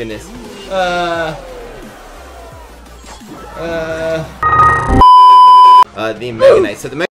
goodness. The Mega Knight. So the Mega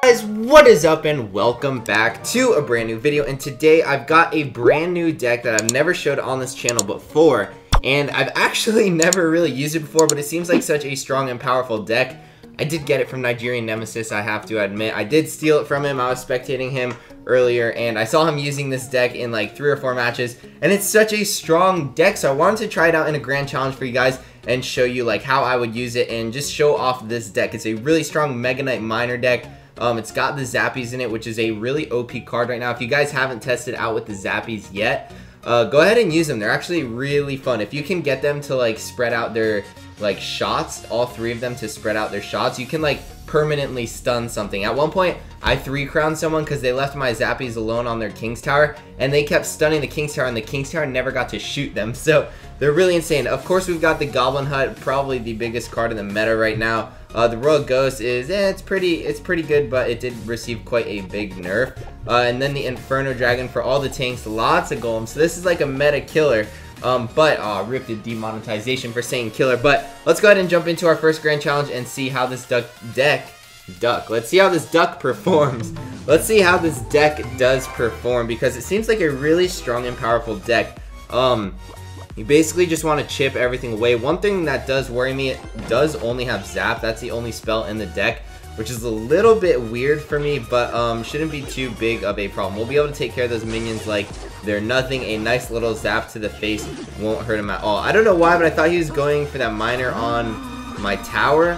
Guys, what is up and welcome back to a brand new video, and today I've got a brand new deck that I've never showed on this channel before, and I've actually never really used it before, but it seems like such a strong and powerful deck. I did get it from Nigerian Nemesis, I have to admit. I did steal it from him. I was spectating him earlier and I saw him using this deck in like 3 or 4 matches, and it's such a strong deck, so I wanted to try it out in a grand challenge for you guys and show you like how I would use it and just show off this deck. It's a really strong Mega Knight Miner deck. It's got the Zappies in it, which is a really OP card right now. If you guys haven't tested out with the Zappies yet, go ahead and use them. They're actually really fun. If you can get them to like spread out their like shots, all 3 of them to spread out their shots, you can like permanently stun something. At one point, I 3-crowned someone because they left my Zappies alone on their King's Tower, and they kept stunning the King's Tower, and the King's Tower never got to shoot them. So they're really insane. Of course, we've got the Goblin Hut, probably the biggest card in the meta right now. The Royal Ghost is, it's pretty good, but it did receive quite a big nerf. And then the Inferno Dragon for all the tanks, lots of golems. So this is like a meta killer. Rip the demonetization for saying killer. But let's go ahead and jump into our first grand challenge and see how this let's see how this duck performs. Let's see how this deck does perform, because it seems like a really strong and powerful deck. You basically just want to chip everything away. One thing that does worry me, it does only have Zap. That's the only spell in the deck, which is a little bit weird for me, but shouldn't be too big of a problem. We'll be able to take care of those minions like they're nothing. A nice little zap to the face won't hurt him at all. I don't know why, but I thought he was going for that miner on my tower.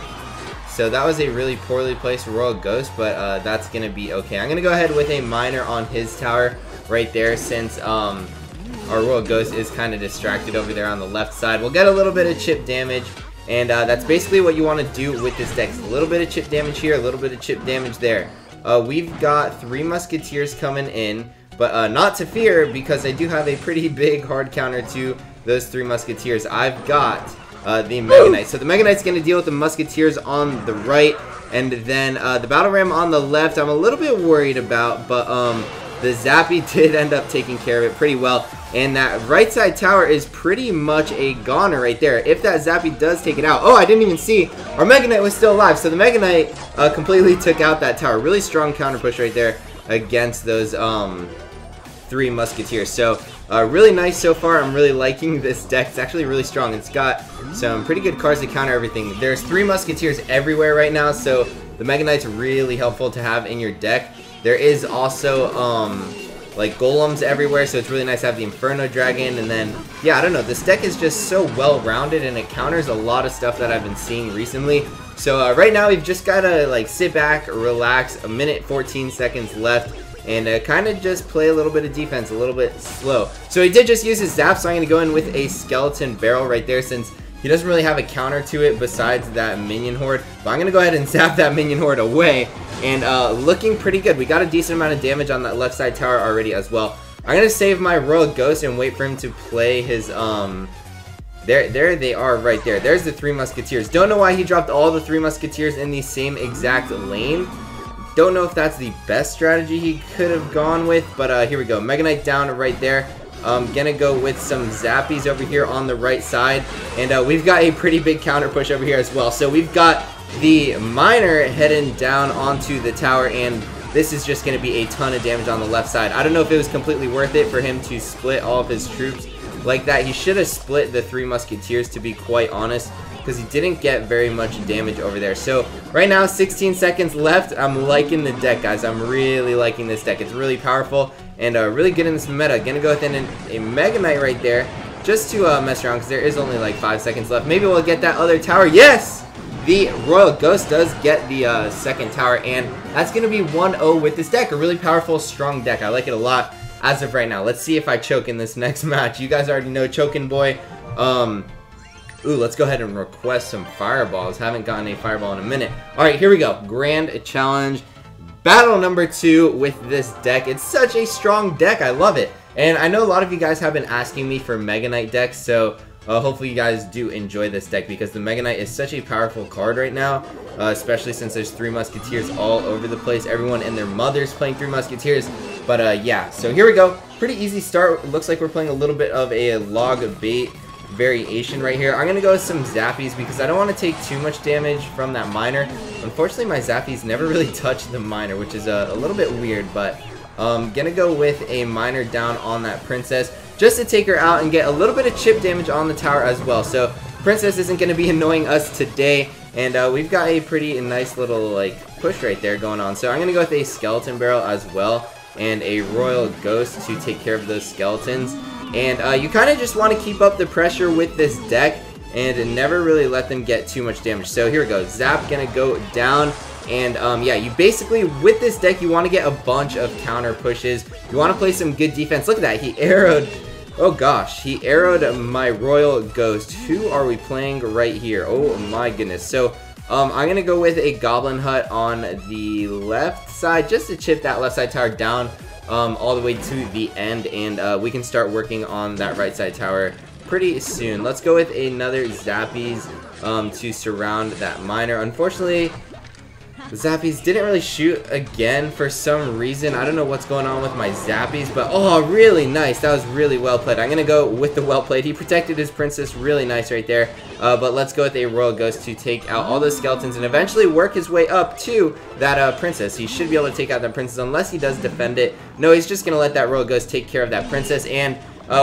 So that was a really poorly placed Royal Ghost, but that's going to be okay. I'm going to go ahead with a miner on his tower right there, since our Royal Ghost is kind of distracted over there on the left side. We'll get a little bit of chip damage, and that's basically what you want to do with this deck. A little bit of chip damage here, a little bit of chip damage there. We've got 3 Musketeers coming in, but not to fear, because I do have a pretty big hard counter to those 3 Musketeers. I've got the Mega Knight. So the Mega Knight's going to deal with the Musketeers on the right, and then the Battle Ram on the left I'm a little bit worried about, but the Zappy did end up taking care of it pretty well. And that right side tower is pretty much a goner right there. If that Zappy does take it out. Oh, I didn't even see. Our Mega Knight was still alive. So the Mega Knight completely took out that tower. Really strong counter push right there against those 3 Musketeers. So really nice so far. I'm really liking this deck. It's actually really strong. It's got some pretty good cards to counter everything. There's 3 Musketeers everywhere right now. So the Mega Knight's really helpful to have in your deck. There is also like golems everywhere, so it's really nice to have the Inferno Dragon. And then, yeah, I don't know, this deck is just so well-rounded, and it counters a lot of stuff that I've been seeing recently. So right now we've just gotta like sit back, relax, 1:14 seconds left, and kind of just play a little bit of defense, a little bit slow. So he did just use his Zap, so I'm gonna go in with a Skeleton Barrel right there, since he doesn't really have a counter to it besides that Minion Horde. But I'm gonna go ahead and zap that Minion Horde away. And looking pretty good. We got a decent amount of damage on that left side tower already as well. I'm gonna save my Royal Ghost and wait for him to play his there they are right there. There's the 3 Musketeers. Don't know why he dropped all the 3 Musketeers in the same exact lane. Don't know if that's the best strategy he could have gone with, but here we go. Mega Knight down right there. Gonna go with some Zappies over here on the right side, and we've got a pretty big counter push over here as well. So we've got the miner heading down onto the tower, and this is just going to be a ton of damage on the left side. I don't know if it was completely worth it for him to split all of his troops like that. He should have split the 3 Musketeers, to be quite honest, because he didn't get very much damage over there. So right now, 16 seconds left. I'm liking the deck, guys. I'm really liking this deck. It's really powerful and really good in this meta. Gonna go with a Mega Knight right there just to mess around, because there is only like 5 seconds left. Maybe we'll get that other tower. Yes! The Royal Ghost does get the second tower, and that's going to be 1-0 with this deck. A really powerful, strong deck. I like it a lot as of right now. Let's see if I choke in this next match. You guys already know Choking Boy. Ooh, let's go ahead and request some fireballs. Haven't gotten a fireball in a minute. Alright, here we go. Grand Challenge. Battle number 2 with this deck. It's such a strong deck. I love it. And I know a lot of you guys have been asking me for Mega Knight decks, so hopefully you guys do enjoy this deck because the Mega Knight is such a powerful card right now, especially since there's 3 Musketeers all over the place. Everyone and their mother's playing 3 Musketeers. But yeah, so here we go. Pretty easy start. Looks like we're playing a little bit of a log bait variation right here. I'm gonna go with some zappies because I don't want to take too much damage from that miner. Unfortunately, my zappies never really touch the miner, which is a little bit weird, but gonna go with a miner down on that princess just to take her out and get a little bit of chip damage on the tower as well. So princess isn't gonna be annoying us today, and we've got a pretty nice little like push right there going on. So I'm gonna go with a skeleton barrel as well and a royal ghost to take care of those skeletons. And you kind of just want to keep up the pressure with this deck and never really let them get too much damage. So here we go. Zap gonna go down. And yeah, you basically, with this deck, you want to get a bunch of counter pushes. You want to play some good defense. Look at that. He arrowed. Oh gosh. He arrowed my royal ghost. Who are we playing right here? Oh my goodness. So I'm going to go with a goblin hut on the left side just to chip that left side tower down all the way to the end, and we can start working on that right side tower pretty soon. Let's go with another zappies to surround that miner. Unfortunately, the zappies didn't really shoot again for some reason. I don't know what's going on with my zappies, but oh, really nice. That was really well played. I'm gonna go with the well played. He protected his princess really nice right there. But let's go with a royal ghost to take out all those skeletons and eventually work his way up to that princess. He should be able to take out that princess unless he does defend it. No, he's just gonna let that royal ghost take care of that princess. And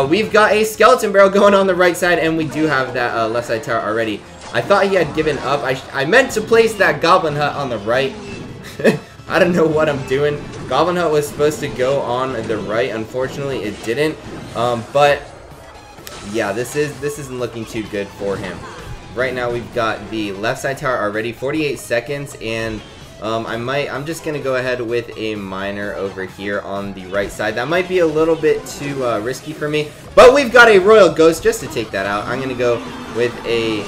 we've got a skeleton barrel going on the right side, and we do have that left side tower already. I thought he had given up. I meant to place that goblin hut on the right. I don't know what I'm doing. Goblin hut was supposed to go on the right. Unfortunately, it didn't. But yeah, this isn't looking too good for him. Right now, we've got the left side tower already. 48 seconds, and I'm just gonna go ahead with a miner over here on the right side. That might be a little bit too risky for me, but we've got a royal ghost just to take that out. I'm gonna go with a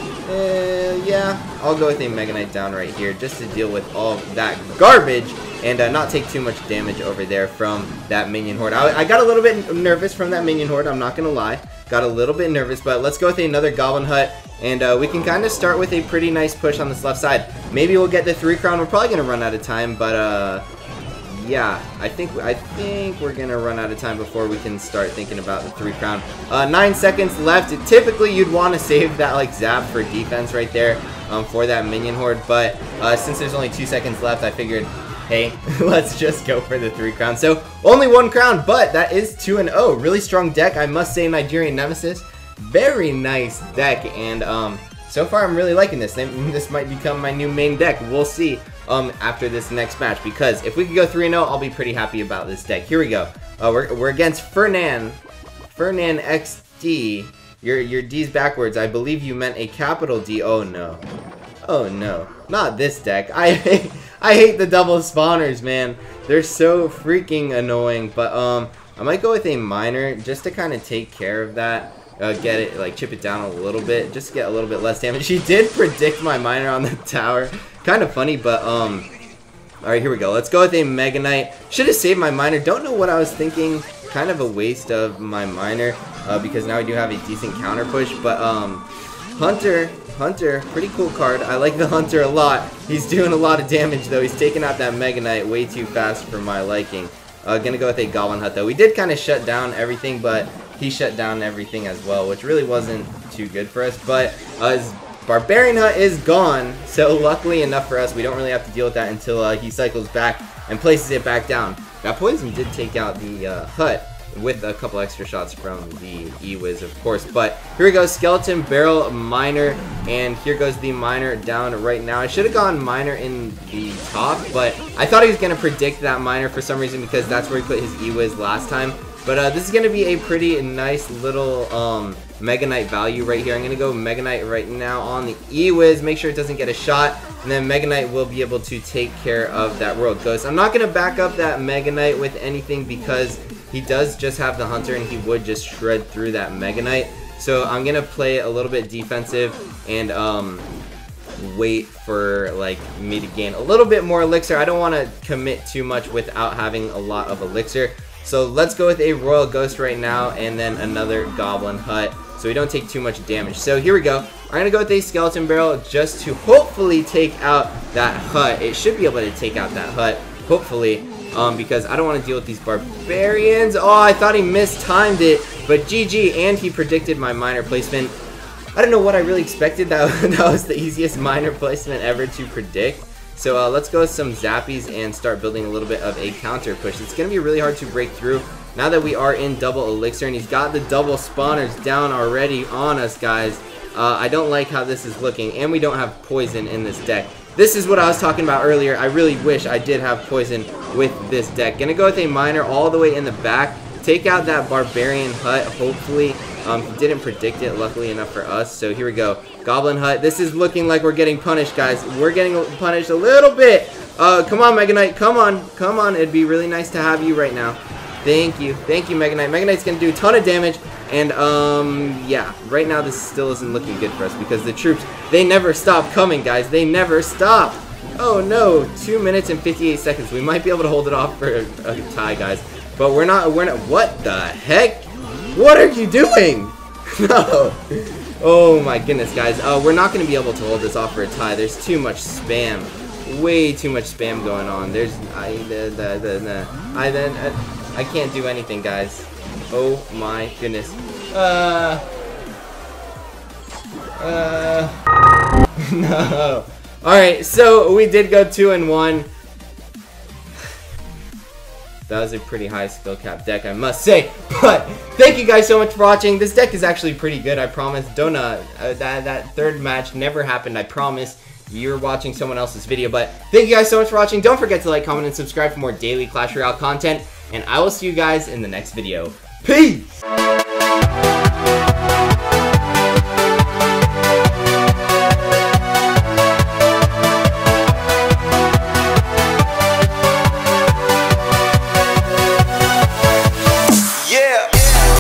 yeah, I'll go with a Mega Knight down right here just to deal with all that garbage and not take too much damage over there from that minion horde. I got a little bit nervous from that minion horde, I'm not gonna lie. Got a little bit nervous, but let's go with another goblin hut, and we can kind of start with a pretty nice push on this left side. Maybe we'll get the 3 crown. We're probably gonna run out of time, but yeah, I think we're gonna run out of time before we can start thinking about the 3 crown. 9 seconds left. Typically, you'd want to save that like zap for defense right there for that minion horde, but since there's only 2 seconds left, I figured, hey, let's just go for the 3 crown. So only 1 crown, but that is 2-0. Really strong deck, I must say. Nigerian Nemesis, very nice deck, and so far I'm really liking this. This might become my new main deck. We'll see after this next match, because if we could go 3-0, I'll be pretty happy about this deck. Here we go. We're against Fernan XD. Your D's backwards. I believe you meant a capital D. Oh no. Oh no. Not this deck. I hate the double spawners, man. They're so freaking annoying. But I might go with a miner just to kind of take care of that. Get it, like chip it down a little bit, just to get a little bit less damage. She did predict my miner on the tower. Kind of funny, but alright, here we go. Let's go with a Mega Knight. Should have saved my miner. Don't know what I was thinking. Kind of a waste of my miner because now we do have a decent counter push. But Hunter, pretty cool card. I like the Hunter a lot. He's doing a lot of damage though. He's taking out that Mega Knight way too fast for my liking. Gonna go with a Goblin Hut though. We did kind of shut down everything, but he shut down everything as well, which really wasn't too good for us. But his Barbarian Hut is gone, so luckily enough for us, we don't really have to deal with that until he cycles back and places it back down. That poison did take out the hut with a couple extra shots from the E-Wiz, of course. But here we go, Skeleton Barrel Miner, and here goes the Miner down right now. I should have gone Miner in the top, but I thought he was going to predict that Miner for some reason because that's where he put his E-Wiz last time. But this is going to be a pretty nice little Mega Knight value right here. I'm going to go Mega Knight right now on the E-Wiz, make sure it doesn't get a shot, and then Mega Knight will be able to take care of that Royal Ghost. I'm not going to back up that Mega Knight with anything because he does just have the Hunter and he would just shred through that Mega Knight. So I'm going to play a little bit defensive and wait for like me to gain a little bit more elixir. I don't want to commit too much without having a lot of elixir. So let's go with a Royal Ghost right now, and then another Goblin Hut, so we don't take too much damage. So here we go. I'm going to go with a Skeleton Barrel just to hopefully take out that hut. It should be able to take out that hut, hopefully, because I don't want to deal with these Barbarians. Oh, I thought he mistimed it, but GG, and he predicted my miner placement. I don't know what I really expected. That was the easiest miner placement ever to predict. So let's go with some Zappies and start building a little bit of a counter push. It's going to be really hard to break through now that we are in double elixir, and he's got the double spawners down already on us, guys. I don't like how this is looking, and we don't have poison in this deck. This is what I was talking about earlier. I really wish I did have poison with this deck. Gonna go with a miner all the way in the back. Take out that Barbarian Hut, hopefully. He didn't predict it, luckily enough for us. So here we go. Goblin Hut. This is looking like we're getting punished, guys. We're getting punished a little bit. Come on, Mega Knight. Come on. Come on. It'd be really nice to have you right now. Thank you. Thank you, Mega Knight. Mega Knight's going to do a ton of damage. And, yeah. Right now, this still isn't looking good for us because the troops, they never stop coming, guys. They never stop. Oh, no. 2 minutes and 58 seconds. We might be able to hold it off for a tie, guys. But we're not. What the heck? What are you doing? No. Oh my goodness, guys. We're not going to be able to hold this off for a tie. There's too much spam. Way too much spam going on. There's I can't do anything, guys. Oh my goodness. No. Alright, so we did go 2-1. That was a pretty high skill cap deck, I must say. But thank you guys so much for watching. This deck is actually pretty good, I promise. Don't that third match never happened, I promise. You're watching someone else's video, but thank you guys so much for watching. Don't forget to like, comment, and subscribe for more daily Clash Royale content, and I will see you guys in the next video. Peace!